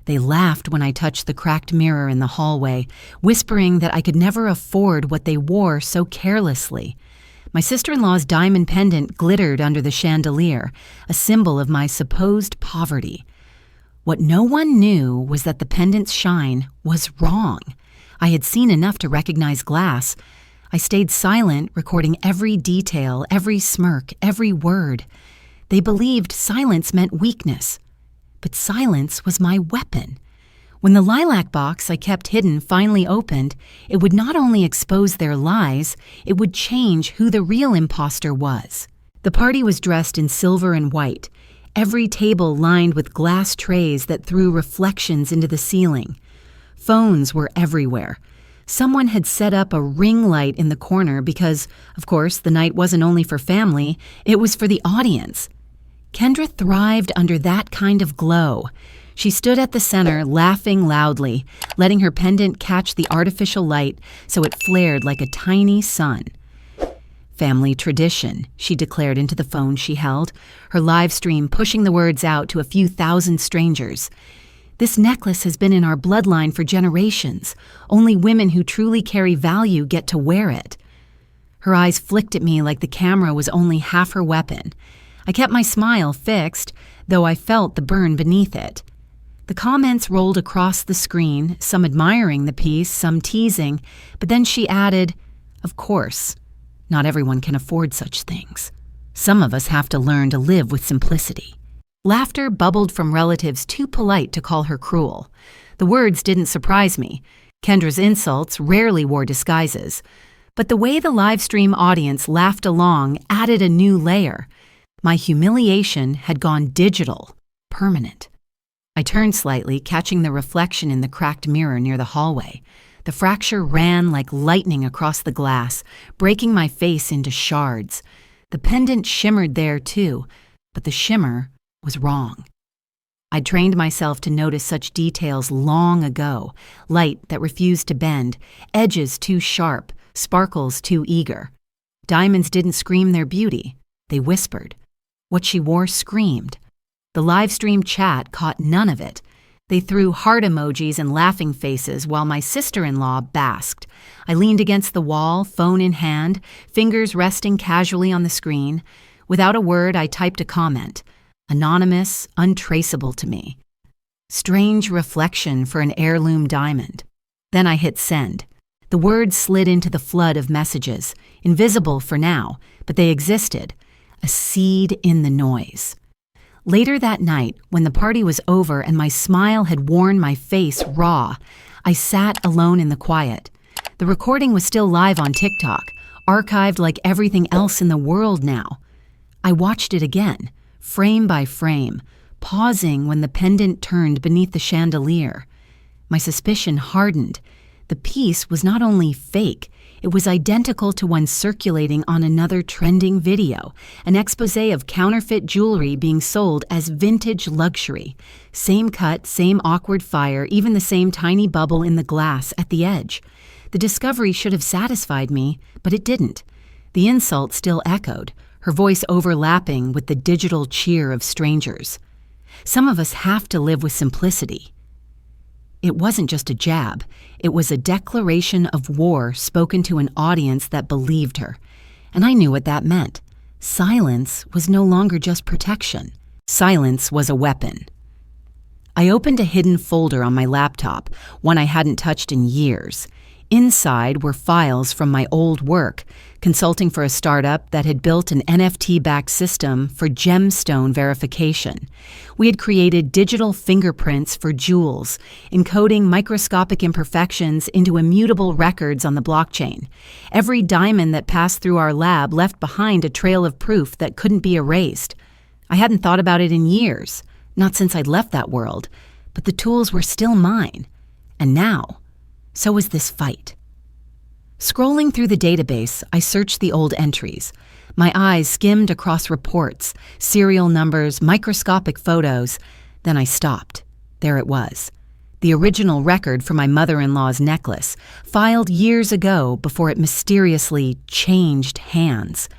They laughed when I touched the cracked mirror in the hallway, whispering that I could never afford what they wore so carelessly. My sister-in-law's diamond pendant glittered under the chandelier, a symbol of my supposed poverty. What no one knew was that the pendant's shine was wrong. I had seen enough to recognize glass. I stayed silent, recording every detail, every smirk, every word. They believed silence meant weakness. But silence was my weapon. When the lilac box I kept hidden finally opened, it would not only expose their lies, it would change who the real imposter was. The party was dressed in silver and white, every table lined with glass trays that threw reflections into the ceiling. Phones were everywhere. Someone had set up a ring light in the corner because, of course, the night wasn't only for family, it was for the audience. Kendra thrived under that kind of glow. She stood at the center, laughing loudly, letting her pendant catch the artificial light so it flared like a tiny sun. Family tradition, she declared into the phone she held, her live stream pushing the words out to a few thousand strangers. This necklace has been in our bloodline for generations. Only women who truly carry value get to wear it. Her eyes flicked at me like the camera was only half her weapon. I kept my smile fixed, though I felt the burn beneath it. The comments rolled across the screen, some admiring the piece, some teasing, but then she added, "Of course, not everyone can afford such things. Some of us have to learn to live with simplicity." Laughter bubbled from relatives too polite to call her cruel. The words didn't surprise me. Kendra's insults rarely wore disguises. But the way the live stream audience laughed along added a new layer. My humiliation had gone digital, permanent. I turned slightly, catching the reflection in the cracked mirror near the hallway. The fracture ran like lightning across the glass, breaking my face into shards. The pendant shimmered there too, but the shimmer was wrong. I'd trained myself to notice such details long ago: light that refused to bend, edges too sharp, sparkles too eager. Diamonds didn't scream their beauty, they whispered. What she wore screamed. The live stream chat caught none of it. They threw heart emojis and laughing faces while my sister-in-law basked. I leaned against the wall, phone in hand, fingers resting casually on the screen. Without a word, I typed a comment. Anonymous, untraceable to me. Strange reflection for an heirloom diamond. Then I hit send. The words slid into the flood of messages, invisible for now, but they existed. A seed in the noise. Later that night, when the party was over and my smile had worn my face raw, I sat alone in the quiet. The recording was still live on TikTok, archived like everything else in the world now. I watched it again, frame by frame, pausing when the pendant turned beneath the chandelier. My suspicion hardened. The piece was not only fake, it was identical to one circulating on another trending video, an exposé of counterfeit jewelry being sold as vintage luxury. Same cut, same awkward fire, even the same tiny bubble in the glass at the edge. The discovery should have satisfied me, but it didn't. The insult still echoed, her voice overlapping with the digital cheer of strangers. Some of us have to live with simplicity. It wasn't just a jab. It was a declaration of war spoken to an audience that believed her. And I knew what that meant. Silence was no longer just protection. Silence was a weapon. I opened a hidden folder on my laptop, one I hadn't touched in years. Inside were files from my old work, consulting for a startup that had built an NFT-backed system for gemstone verification. We had created digital fingerprints for jewels, encoding microscopic imperfections into immutable records on the blockchain. Every diamond that passed through our lab left behind a trail of proof that couldn't be erased. I hadn't thought about it in years, not since I'd left that world, but the tools were still mine. And now, so was this fight. Scrolling through the database, I searched the old entries. My eyes skimmed across reports, serial numbers, microscopic photos. Then I stopped. There it was. The original record for my mother-in-law's necklace, filed years ago before it mysteriously changed hands.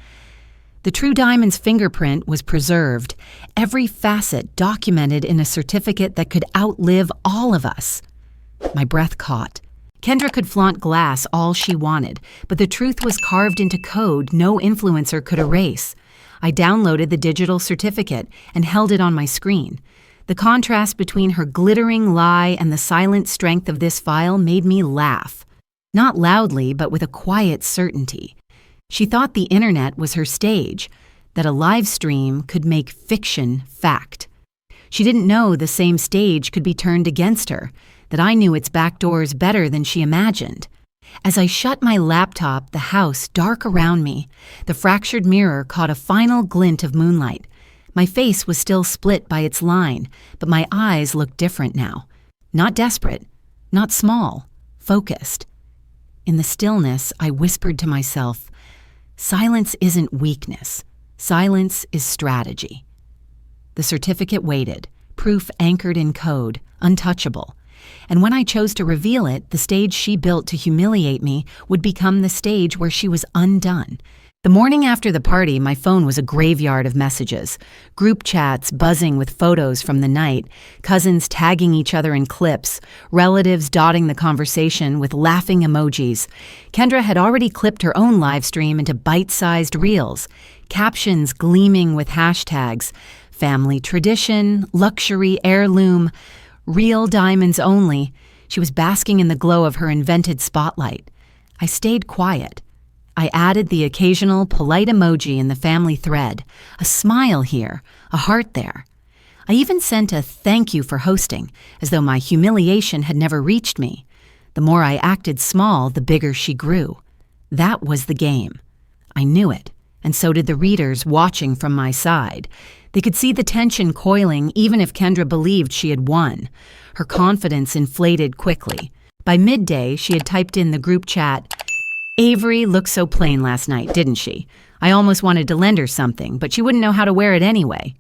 The true diamond's fingerprint was preserved, every facet documented in a certificate that could outlive all of us. My breath caught. Kendra could flaunt glass all she wanted, but the truth was carved into code no influencer could erase. I downloaded the digital certificate and held it on my screen. The contrast between her glittering lie and the silent strength of this file made me laugh. Not loudly, but with a quiet certainty. She thought the internet was her stage, that a live stream could make fiction fact. She didn't know the same stage could be turned against her, that I knew its back doors better than she imagined. As I shut my laptop, the house dark around me, the fractured mirror caught a final glint of moonlight. My face was still split by its line, but my eyes looked different now. Not desperate, not small, focused. In the stillness, I whispered to myself, silence isn't weakness. Silence is strategy. The certificate waited, proof anchored in code, untouchable. And when I chose to reveal it, the stage she built to humiliate me would become the stage where she was undone. The morning after the party, my phone was a graveyard of messages. Group chats buzzing with photos from the night, cousins tagging each other in clips, relatives dotting the conversation with laughing emojis. Kendra had already clipped her own live stream into bite-sized reels, captions gleaming with hashtags, family tradition, luxury heirloom, real diamonds only. She was basking in the glow of her invented spotlight. I stayed quiet. I added the occasional polite emoji in the family thread, a smile here, a heart there. I even sent a thank you for hosting, as though my humiliation had never reached me. The more I acted small, the bigger she grew. That was the game. I knew it, and so did the readers watching from my side. They could see the tension coiling even if Kendra believed she had won. Her confidence inflated quickly. By midday, she had typed in the group chat, "Avery looked so plain last night, didn't she? I almost wanted to lend her something, but she wouldn't know how to wear it anyway."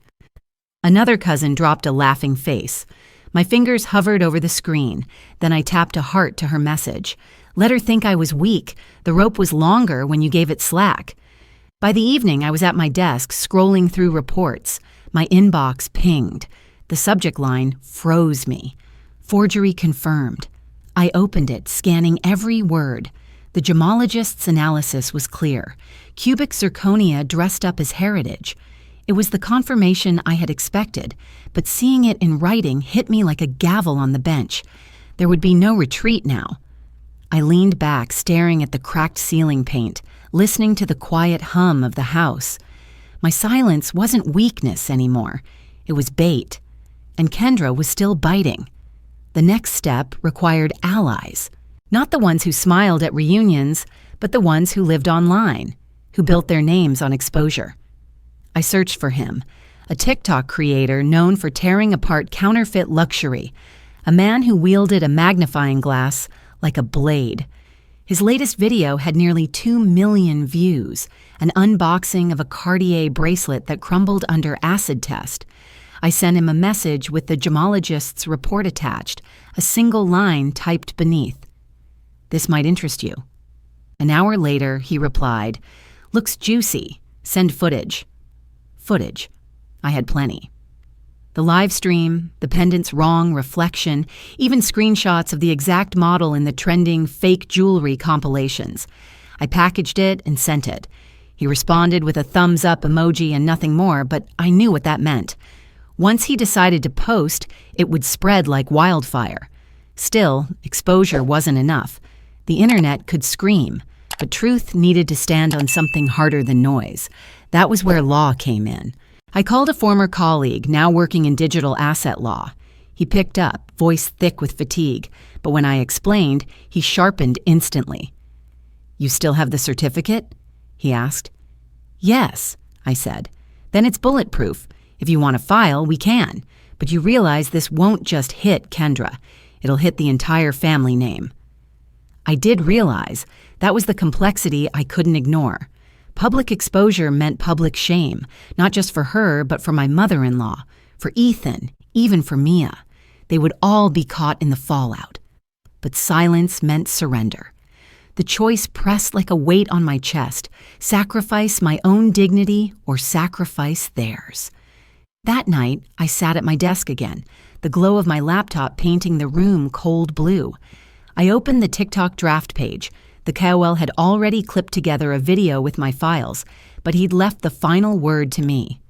Another cousin dropped a laughing face. My fingers hovered over the screen. Then I tapped a heart to her message. "Let her think I was weak. The rope was longer when you gave it slack." By the evening, I was at my desk, scrolling through reports. My inbox pinged. The subject line froze me. Forgery confirmed. I opened it, scanning every word. The gemologist's analysis was clear. Cubic zirconia dressed up as heritage. It was the confirmation I had expected, but seeing it in writing hit me like a gavel on the bench. There would be no retreat now. I leaned back, staring at the cracked ceiling paint, listening to the quiet hum of the house. My silence wasn't weakness anymore. It was bait. And Kendra was still biting. The next step required allies. Not the ones who smiled at reunions, but the ones who lived online, who built their names on exposure. I searched for him, a TikTok creator known for tearing apart counterfeit luxury, a man who wielded a magnifying glass like a blade. His latest video had nearly 2 million views, an unboxing of a Cartier bracelet that crumbled under acid test. I sent him a message with the gemologist's report attached, a single line typed beneath. "This might interest you." An hour later, he replied, "Looks juicy. Send footage." Footage. I had plenty. The live stream, the pendant's wrong reflection, even screenshots of the exact model in the trending fake jewelry compilations. I packaged it and sent it. He responded with a thumbs up emoji and nothing more, but I knew what that meant. Once he decided to post, it would spread like wildfire. Still, exposure wasn't enough. The internet could scream, but truth needed to stand on something harder than noise. That was where law came in. I called a former colleague, now working in digital asset law. He picked up, voice thick with fatigue, but when I explained, he sharpened instantly. "You still have the certificate?" he asked. "Yes," I said. "Then it's bulletproof. If you want to file, we can. But you realize this won't just hit Kendra. It'll hit the entire family name." I did realize that was the complexity I couldn't ignore. Public exposure meant public shame, not just for her, but for my mother-in-law, for Ethan, even for Mia. They would all be caught in the fallout. But silence meant surrender. The choice pressed like a weight on my chest: sacrifice my own dignity or sacrifice theirs. That night, I sat at my desk again, the glow of my laptop painting the room cold blue. I opened the TikTok draft page. The KOL had already clipped together a video with my files, but he'd left the final word to me.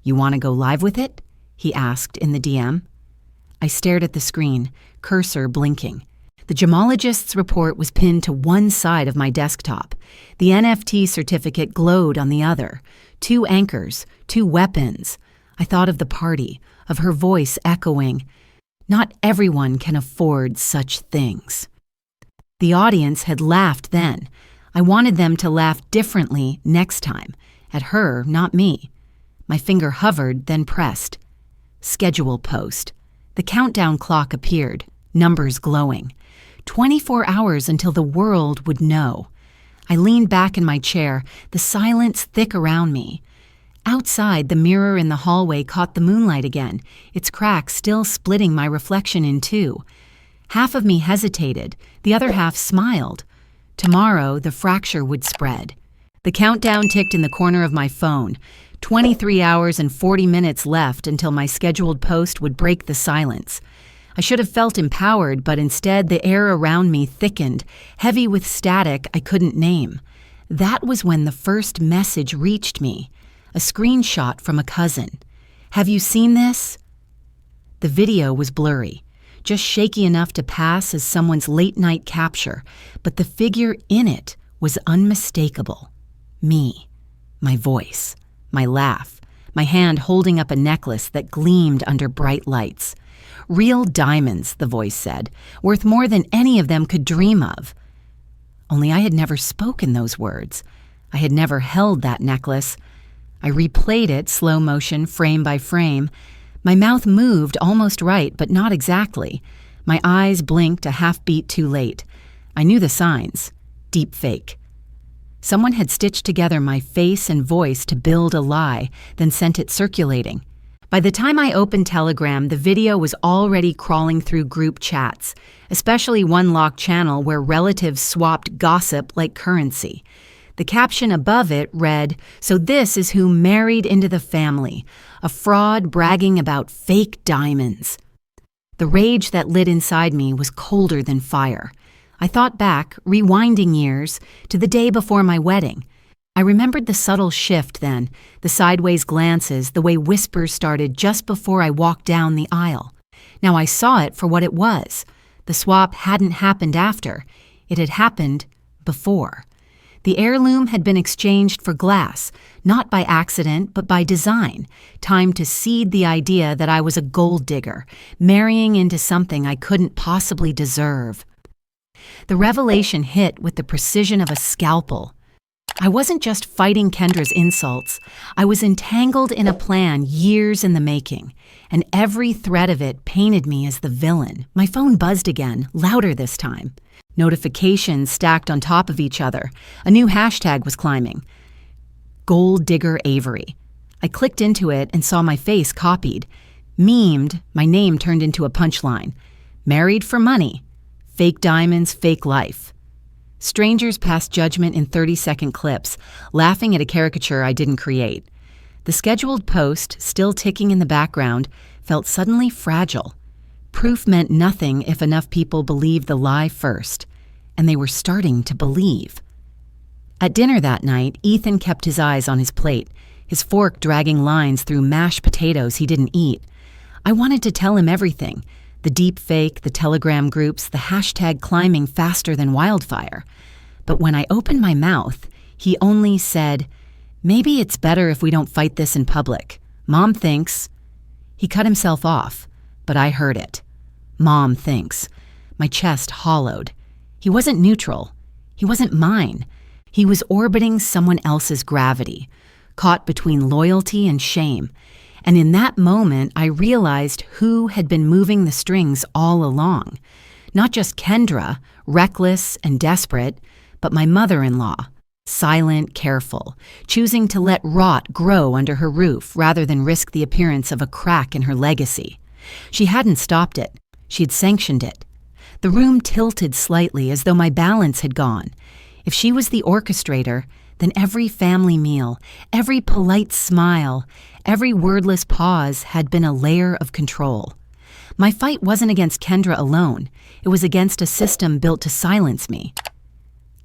"You want to go live with it?" he asked in the DM. I stared at the screen, cursor blinking. The gemologist's report was pinned to one side of my desktop. The NFT certificate glowed on the other. 2 anchors, 2 weapons. I thought of the party, of her voice echoing, "Not everyone can afford such things." The audience had laughed then. I wanted them to laugh differently next time. At her, not me. My finger hovered, then pressed. Schedule post. The countdown clock appeared, numbers glowing. 24 hours until the world would know. I leaned back in my chair, the silence thick around me. Outside, the mirror in the hallway caught the moonlight again, its cracks still splitting my reflection in two. Half of me hesitated, the other half smiled. Tomorrow, the fracture would spread. The countdown ticked in the corner of my phone. 23 hours and 40 minutes left until my scheduled post would break the silence. I should have felt empowered, but instead the air around me thickened, heavy with static I couldn't name. That was when the first message reached me, a screenshot from a cousin. "Have you seen this?" The video was blurry, just shaky enough to pass as someone's late-night capture, but the figure in it was unmistakable. Me, my voice, my laugh, my hand holding up a necklace that gleamed under bright lights. "Real diamonds," the voice said, "worth more than any of them could dream of." Only I had never spoken those words. I had never held that necklace. I replayed it, slow motion, frame by frame. My mouth moved almost right, but not exactly. My eyes blinked a half-beat too late. I knew the signs. Deep fake. Someone had stitched together my face and voice to build a lie, then sent it circulating. By the time I opened Telegram, the video was already crawling through group chats, especially one locked channel where relatives swapped gossip like currency. The caption above it read, "So this is who married into the family, a fraud bragging about fake diamonds." The rage that lit inside me was colder than fire. I thought back, rewinding years, to the day before my wedding. I remembered the subtle shift then, the sideways glances, the way whispers started just before I walked down the aisle. Now I saw it for what it was. The swap hadn't happened after. It had happened before. The heirloom had been exchanged for glass, not by accident, but by design, time to seed the idea that I was a gold digger, marrying into something I couldn't possibly deserve. The revelation hit with the precision of a scalpel. I wasn't just fighting Kendra's insults. I was entangled in a plan years in the making, and every thread of it painted me as the villain. My phone buzzed again, louder this time. Notifications stacked on top of each other. A new hashtag was climbing. Gold Digger Avery. I clicked into it and saw my face copied. Memed, my name turned into a punchline. Married for money. Fake diamonds, fake life. Strangers passed judgment in 30-second clips, laughing at a caricature I didn't create. The scheduled post, still ticking in the background, felt suddenly fragile. Proof meant nothing if enough people believed the lie first, and they were starting to believe. At dinner that night, Ethan kept his eyes on his plate, his fork dragging lines through mashed potatoes he didn't eat. I wanted to tell him everything. The deep fake, the Telegram groups, the hashtag climbing faster than wildfire. But when I opened my mouth, he only said, "Maybe it's better if we don't fight this in public. Mom thinks." He cut himself off, but I heard it. Mom thinks. My chest hollowed. He wasn't neutral. He wasn't mine. He was orbiting someone else's gravity, caught between loyalty and shame. And in that moment, I realized who had been moving the strings all along. Not just Kendra, reckless and desperate, but my mother-in-law, silent, careful, choosing to let rot grow under her roof rather than risk the appearance of a crack in her legacy. She hadn't stopped it. She'd sanctioned it. The room tilted slightly as though my balance had gone. If she was the orchestrator, then every family meal, every polite smile, every wordless pause had been a layer of control. My fight wasn't against Kendra alone. It was against a system built to silence me.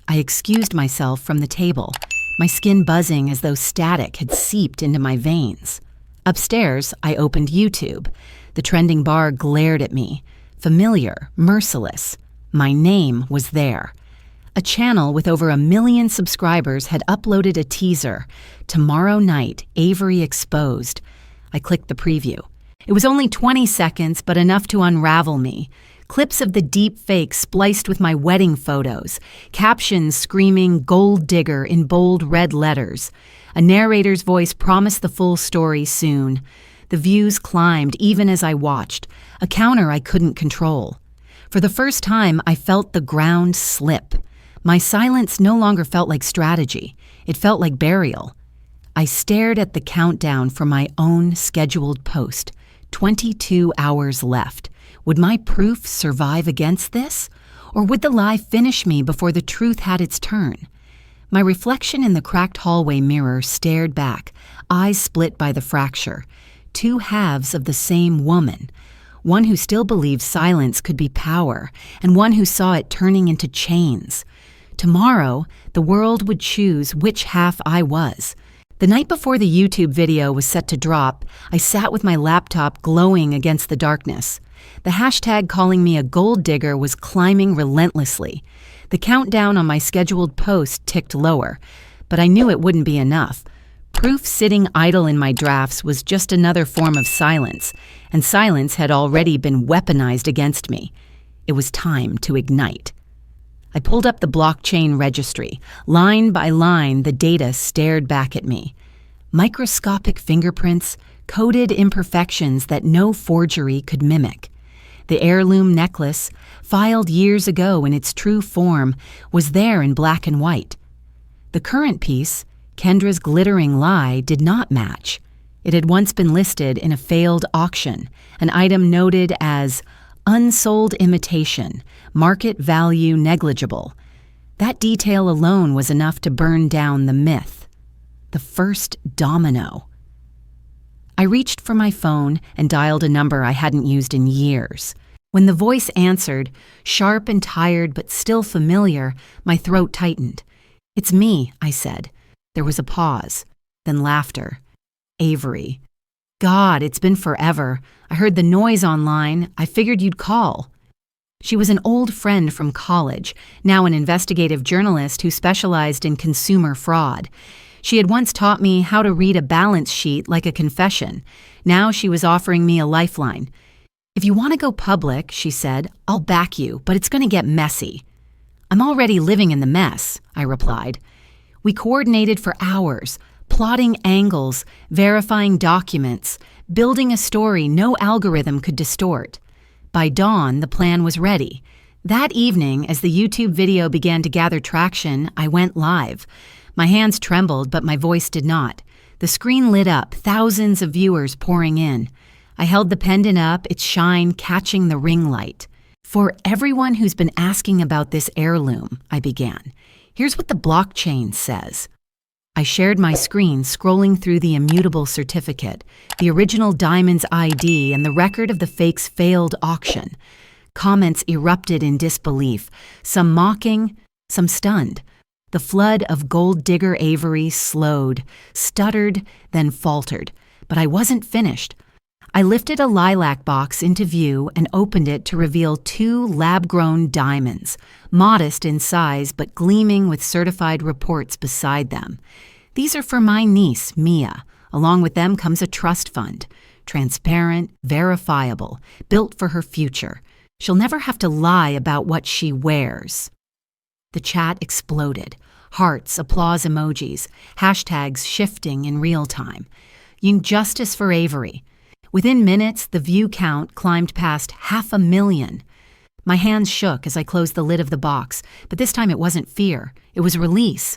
I excused myself from the table, my skin buzzing as though static had seeped into my veins. Upstairs, I opened YouTube. The trending bar glared at me. Familiar, merciless. My name was there. A channel with over 1 million subscribers had uploaded a teaser. Tomorrow night, Avery exposed. I clicked the preview. It was only 20 seconds, but enough to unravel me. Clips of the deep fake spliced with my wedding photos. Captions screaming "Gold Digger" in bold red letters. A narrator's voice promised the full story soon. The views climbed even as I watched, a counter I couldn't control. For the first time, I felt the ground slip. My silence no longer felt like strategy. It felt like burial. I stared at the countdown for my own scheduled post. 22 hours left. Would my proof survive against this? Or would the lie finish me before the truth had its turn? My reflection in the cracked hallway mirror stared back, eyes split by the fracture. Two halves of the same woman. One who still believed silence could be power, and one who saw it turning into chains. Tomorrow, the world would choose which half I was. The night before the YouTube video was set to drop, I sat with my laptop glowing against the darkness. The hashtag calling me a gold digger was climbing relentlessly. The countdown on my scheduled post ticked lower, but I knew it wouldn't be enough. Proof sitting idle in my drafts was just another form of silence, and silence had already been weaponized against me. It was time to ignite. I pulled up the blockchain registry. Line by line, the data stared back at me. Microscopic fingerprints, coded imperfections that no forgery could mimic. The heirloom necklace, filed years ago in its true form, was there in black and white. The current piece, Kendra's glittering lie, did not match. It had once been listed in a failed auction, an item noted as unsold imitation, market value negligible. That detail alone was enough to burn down the myth. The first domino. I reached for my phone and dialed a number I hadn't used in years. When the voice answered, sharp and tired but still familiar, my throat tightened. "It's me," I said. There was a pause, then laughter. "Avery. God, it's been forever. I heard the noise online. I figured you'd call." She was an old friend from college, now an investigative journalist who specialized in consumer fraud. She had once taught me how to read a balance sheet like a confession. Now she was offering me a lifeline. "If you want to go public," she said, "I'll back you, but it's going to get messy." "I'm already living in the mess," I replied. We coordinated for hours, plotting angles, verifying documents, building a story no algorithm could distort. By dawn, the plan was ready. That evening, as the YouTube video began to gather traction, I went live. My hands trembled, but my voice did not. The screen lit up, thousands of viewers pouring in. I held the pendant up, its shine catching the ring light. "For everyone who's been asking about this heirloom," I began, "here's what the blockchain says." I shared my screen, scrolling through the immutable certificate, the original diamond's ID, and the record of the fake's failed auction. Comments erupted in disbelief, some mocking, some stunned. The flood of gold digger Avery slowed, stuttered, then faltered. But I wasn't finished. I lifted a lilac box into view and opened it to reveal 2 lab-grown diamonds, modest in size but gleaming with certified reports beside them. "These are for my niece, Mia. Along with them comes a trust fund. Transparent, verifiable, built for her future. She'll never have to lie about what she wears." The chat exploded. Hearts, applause emojis, hashtags shifting in real time. Justice for Avery. Within minutes, the view count climbed past 500,000. My hands shook as I closed the lid of the box, but this time it wasn't fear, it was release.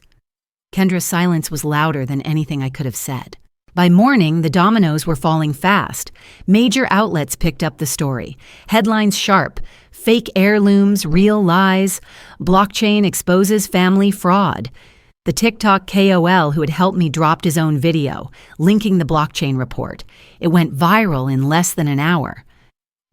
Kendra's silence was louder than anything I could have said. By morning, the dominoes were falling fast. Major outlets picked up the story. Headlines sharp: fake heirlooms, real lies, blockchain exposes family fraud. The TikTok KOL who had helped me dropped his own video, linking the blockchain report. It went viral in less than an hour.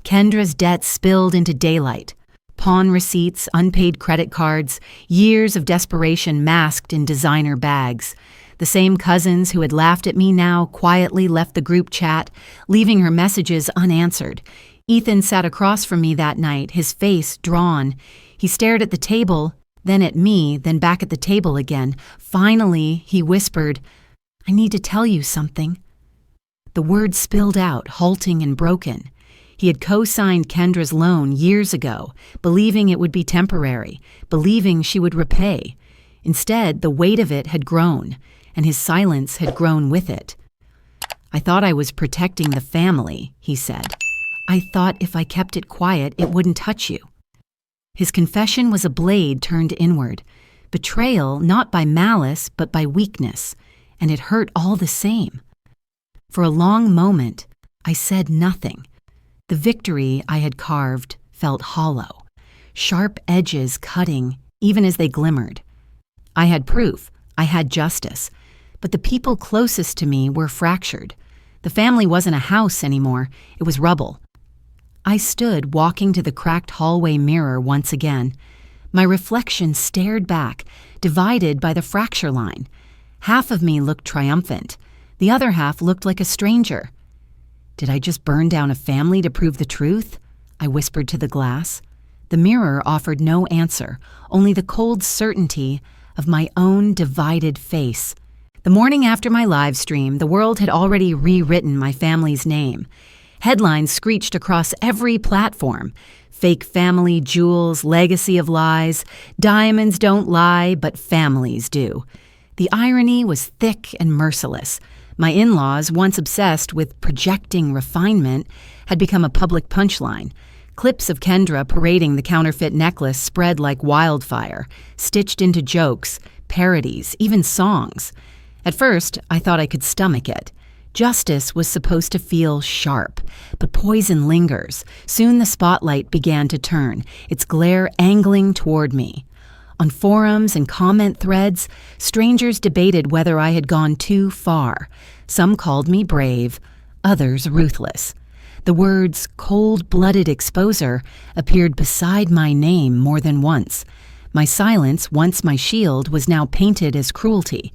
Kendra's debts spilled into daylight. Pawn receipts, unpaid credit cards, years of desperation masked in designer bags. The same cousins who had laughed at me now quietly left the group chat, leaving her messages unanswered. Ethan sat across from me that night, his face drawn. He stared at the table, then at me, then back at the table again. Finally, he whispered, "I need to tell you something." The words spilled out, halting and broken. He had co-signed Kendra's loan years ago, believing it would be temporary, believing she would repay. Instead, the weight of it had grown, and his silence had grown with it. "I thought I was protecting the family," he said. "I thought if I kept it quiet, it wouldn't touch you." His confession was a blade turned inward. Betrayal not by malice, but by weakness, and it hurt all the same. For a long moment, I said nothing. The victory I had carved felt hollow, sharp edges cutting even as they glimmered. I had proof, I had justice, but the people closest to me were fractured. The family wasn't a house anymore, it was rubble. I stood walking to the cracked hallway mirror once again. My reflection stared back, divided by the fracture line. Half of me looked triumphant. The other half looked like a stranger. "Did I just burn down a family to prove the truth?" I whispered to the glass. The mirror offered no answer, only the cold certainty of my own divided face. The morning after my live stream, the world had already rewritten my family's name. Headlines screeched across every platform. Fake family jewels, legacy of lies, diamonds don't lie, but families do. The irony was thick and merciless. My in-laws, once obsessed with projecting refinement, had become a public punchline. Clips of Kendra parading the counterfeit necklace spread like wildfire, stitched into jokes, parodies, even songs. At first, I thought I could stomach it. Justice was supposed to feel sharp, but poison lingers. Soon the spotlight began to turn, its glare angling toward me. On forums and comment threads, strangers debated whether I had gone too far. Some called me brave, others ruthless. The words cold-blooded exposer appeared beside my name more than once. My silence, once my shield, was now painted as cruelty.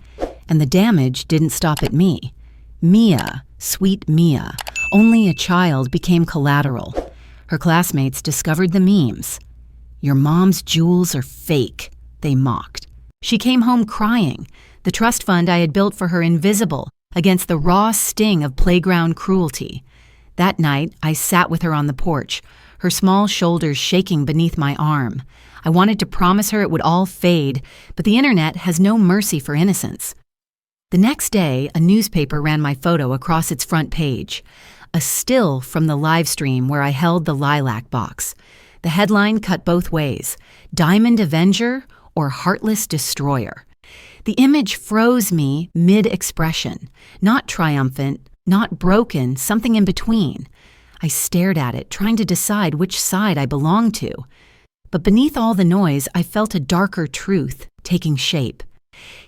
And the damage didn't stop at me. Mia, sweet Mia, only a child, became collateral. Her classmates discovered the memes. "Your mom's jewels are fake," they mocked. She came home crying, the trust fund I had built for her invisible against the raw sting of playground cruelty. That night, I sat with her on the porch, her small shoulders shaking beneath my arm. I wanted to promise her it would all fade, but the internet has no mercy for innocence. The next day, a newspaper ran my photo across its front page, a still from the live stream where I held the lilac box. The headline cut both ways: Diamond Avenger or Heartless Destroyer. The image froze me mid-expression, not triumphant, not broken, something in between. I stared at it, trying to decide which side I belonged to. But beneath all the noise, I felt a darker truth taking shape.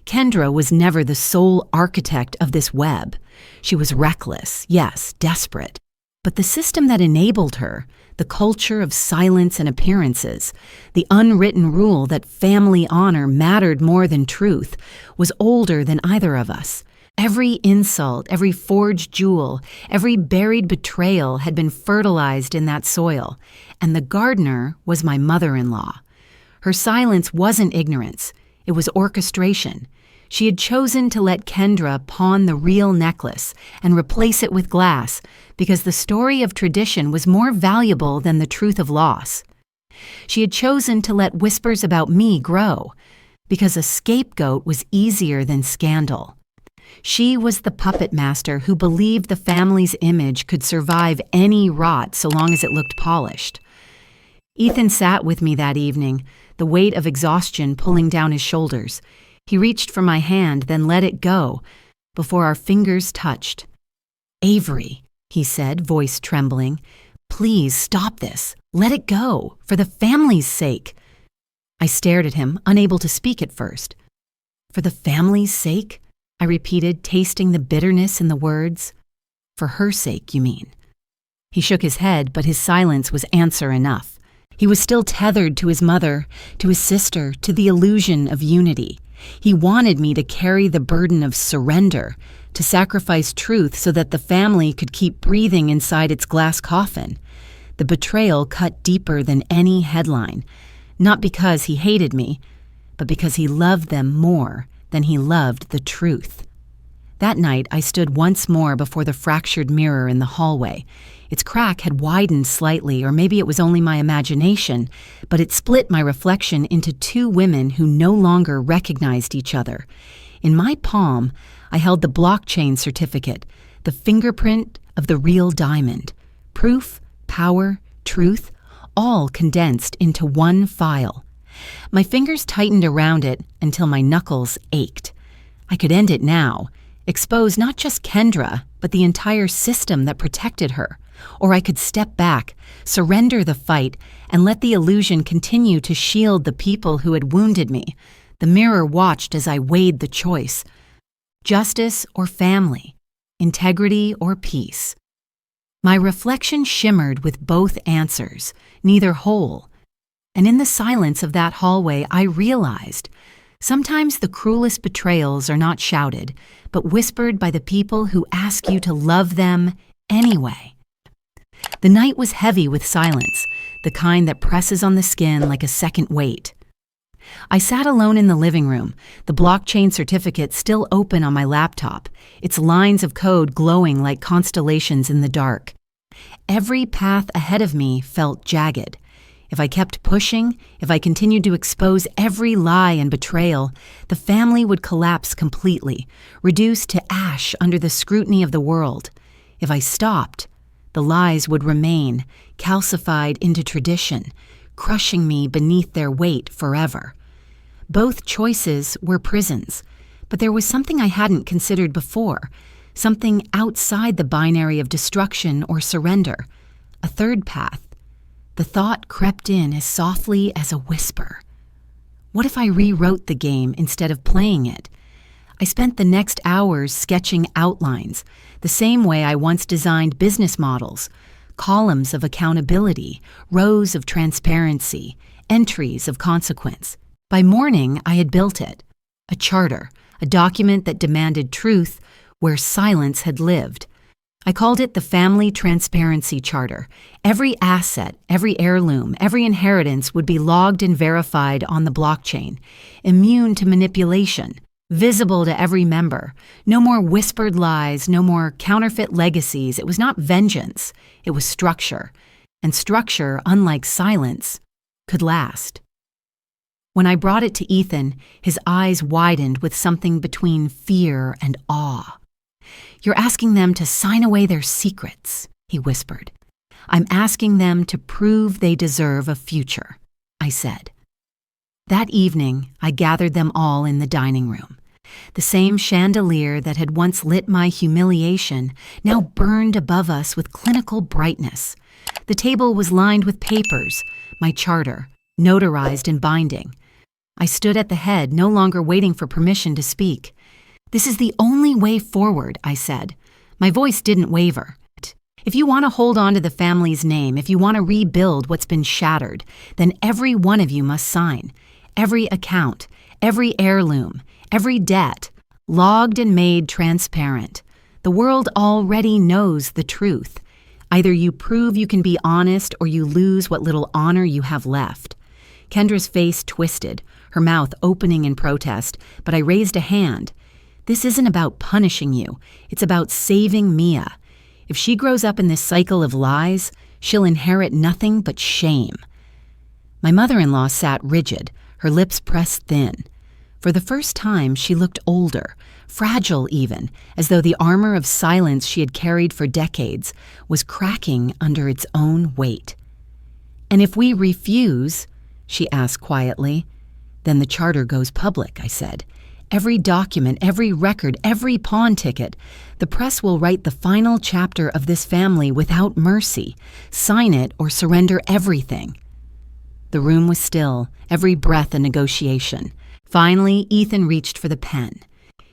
Kendra was never the sole architect of this web. She was reckless, yes, desperate. But the system that enabled her, the culture of silence and appearances, the unwritten rule that family honor mattered more than truth, was older than either of us. Every insult, every forged jewel, every buried betrayal had been fertilized in that soil, and the gardener was my mother-in-law. Her silence wasn't ignorance. It was orchestration. She had chosen to let Kendra pawn the real necklace and replace it with glass because the story of tradition was more valuable than the truth of loss. She had chosen to let whispers about me grow because a scapegoat was easier than scandal. She was the puppet master who believed the family's image could survive any rot so long as it looked polished. Ethan sat with me that evening, the weight of exhaustion pulling down his shoulders. He reached for my hand, then let it go. before our fingers touched. "Avery," he said, voice trembling, "please stop this. Let it go, for the family's sake." I stared at him, unable to speak at first. "For the family's sake?" I repeated, tasting the bitterness in the words. "For her sake, you mean?" He shook his head, but his silence was answer enough. He was still tethered to his mother, to his sister, to the illusion of unity. He wanted me to carry the burden of surrender, to sacrifice truth so that the family could keep breathing inside its glass coffin. The betrayal cut deeper than any headline, not because he hated me, but because he loved them more than he loved the truth. That night, I stood once more before the fractured mirror in the hallway. Its crack had widened slightly, or maybe it was only my imagination, but it split my reflection into two women who no longer recognized each other. In my palm, I held the blockchain certificate, the fingerprint of the real diamond. Proof, power, truth, all condensed into one file. My fingers tightened around it until my knuckles ached. I could end it now, expose not just Kendra, but the entire system that protected her. Or I could step back, surrender the fight, and let the illusion continue to shield the people who had wounded me. The mirror watched as I weighed the choice. Justice or family, integrity or peace. My reflection shimmered with both answers, neither whole. And in the silence of that hallway, I realized sometimes the cruelest betrayals are not shouted, but whispered by the people who ask you to love them anyway. The night was heavy with silence, the kind that presses on the skin like a second weight. I sat alone in the living room, the blockchain certificate still open on my laptop, its lines of code glowing like constellations in the dark. Every path ahead of me felt jagged. If I kept pushing, if I continued to expose every lie and betrayal, the family would collapse completely, reduced to ash under the scrutiny of the world. If I stopped, the lies would remain, calcified into tradition, crushing me beneath their weight forever. Both choices were prisons, but there was something I hadn't considered before, something outside the binary of destruction or surrender, a third path. The thought crept in as softly as a whisper. What if I rewrote the game instead of playing it? I spent the next hours sketching outlines, the same way I once designed business models, columns of accountability, rows of transparency, entries of consequence. By morning, I had built it, a charter, a document that demanded truth where silence had lived. I called it the Family Transparency Charter. Every asset, every heirloom, every inheritance would be logged and verified on the blockchain, immune to manipulation, visible to every member. No more whispered lies, no more counterfeit legacies. It was not vengeance, it was structure. And structure, unlike silence, could last. When I brought it to Ethan, his eyes widened with something between fear and awe. "You're asking them to sign away their secrets," he whispered. "I'm asking them to prove they deserve a future," I said. That evening, I gathered them all in the dining room. The same chandelier that had once lit my humiliation now burned above us with clinical brightness. The table was lined with papers, my charter, notarized and binding. I stood at the head, no longer waiting for permission to speak. "This is the only way forward," I said. My voice didn't waver. "If you want to hold on to the family's name, if you want to rebuild what's been shattered, then every one of you must sign. Every account, every heirloom, every debt, logged and made transparent. The world already knows the truth. Either you prove you can be honest or you lose what little honor you have left." Kendra's face twisted, her mouth opening in protest, but I raised a hand. "This isn't about punishing you. It's about saving Mia. If she grows up in this cycle of lies, she'll inherit nothing but shame." My mother-in-law sat rigid, her lips pressed thin. For the first time, she looked older, fragile even, as though the armor of silence she had carried for decades was cracking under its own weight. "And if we refuse," she asked quietly, "then the charter goes public," I said. every document, every record, every pawn ticket. The press will write the final chapter of this family without mercy. Sign it or surrender everything." The room was still, every breath a negotiation. Finally, Ethan reached for the pen.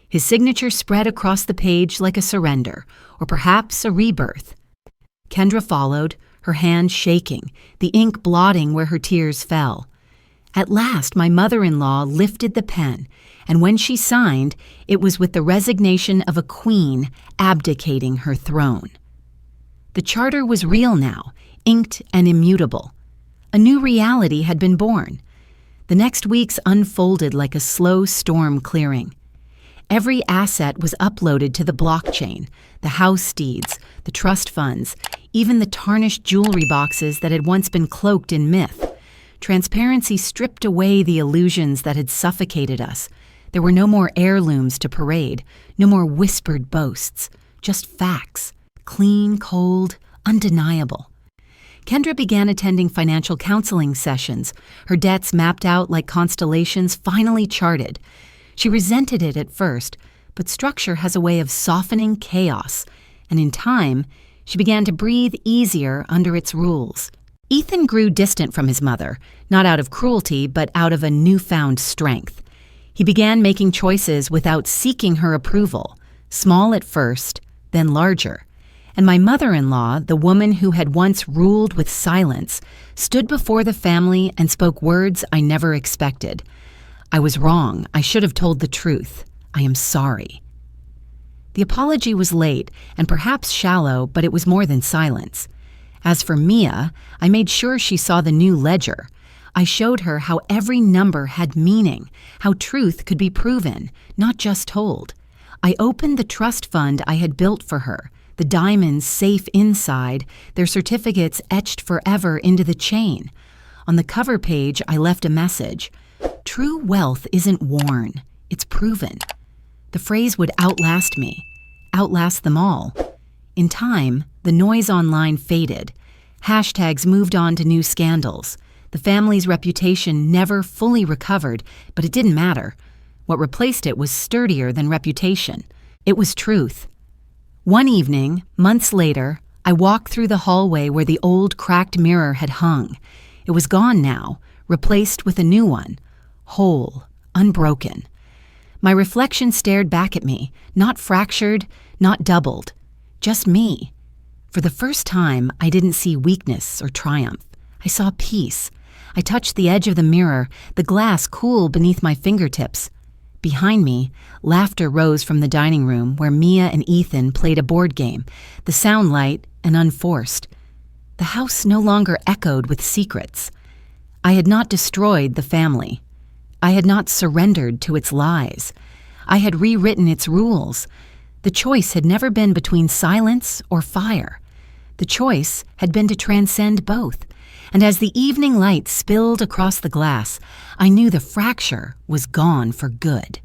His signature spread across the page like a surrender, or perhaps a rebirth. Kendra followed, her hand shaking, the ink blotting where her tears fell. At last, my mother-in-law lifted the pen, and when she signed, it was with the resignation of a queen abdicating her throne. The charter was real now, inked and immutable. A new reality had been born. The next weeks unfolded like a slow storm clearing. Every asset was uploaded to the blockchain, the house deeds, the trust funds, even the tarnished jewelry boxes that had once been cloaked in myth. Transparency stripped away the illusions that had suffocated us. There were no more heirlooms to parade, no more whispered boasts, just facts, clean, cold, undeniable. Kendra began attending financial counseling sessions, her debts mapped out like constellations finally charted. She resented it at first, but structure has a way of softening chaos, and in time, she began to breathe easier under its rules. Ethan grew distant from his mother, not out of cruelty, but out of a newfound strength. He began making choices without seeking her approval, small at first, then larger. And my mother-in-law, the woman who had once ruled with silence, stood before the family and spoke words I never expected. "I was wrong. I should have told the truth. I am sorry." The apology was late and perhaps shallow, but it was more than silence. As for Mia, I made sure she saw the new ledger. I showed her how every number had meaning, how truth could be proven, not just told. I opened the trust fund I had built for her, the diamonds safe inside, their certificates etched forever into the chain. On the cover page, I left a message. "True wealth isn't worn, it's proven." The phrase would outlast me, outlast them all. In time, the noise online faded. Hashtags moved on to new scandals. The family's reputation never fully recovered, but it didn't matter. What replaced it was sturdier than reputation. It was truth. One evening, months later, I walked through the hallway where the old cracked mirror had hung. It was gone now, replaced with a new one, whole, unbroken. My reflection stared back at me, not fractured, not doubled, just me. For the first time, I didn't see weakness or triumph. I saw peace. I touched the edge of the mirror, the glass cool beneath my fingertips. Behind me, laughter rose from the dining room where Mia and Ethan played a board game, the sound light and unforced. The house no longer echoed with secrets. I had not destroyed the family. I had not surrendered to its lies. I had rewritten its rules. The choice had never been between silence or fire. The choice had been to transcend both. And as the evening light spilled across the glass, I knew the fracture was gone for good.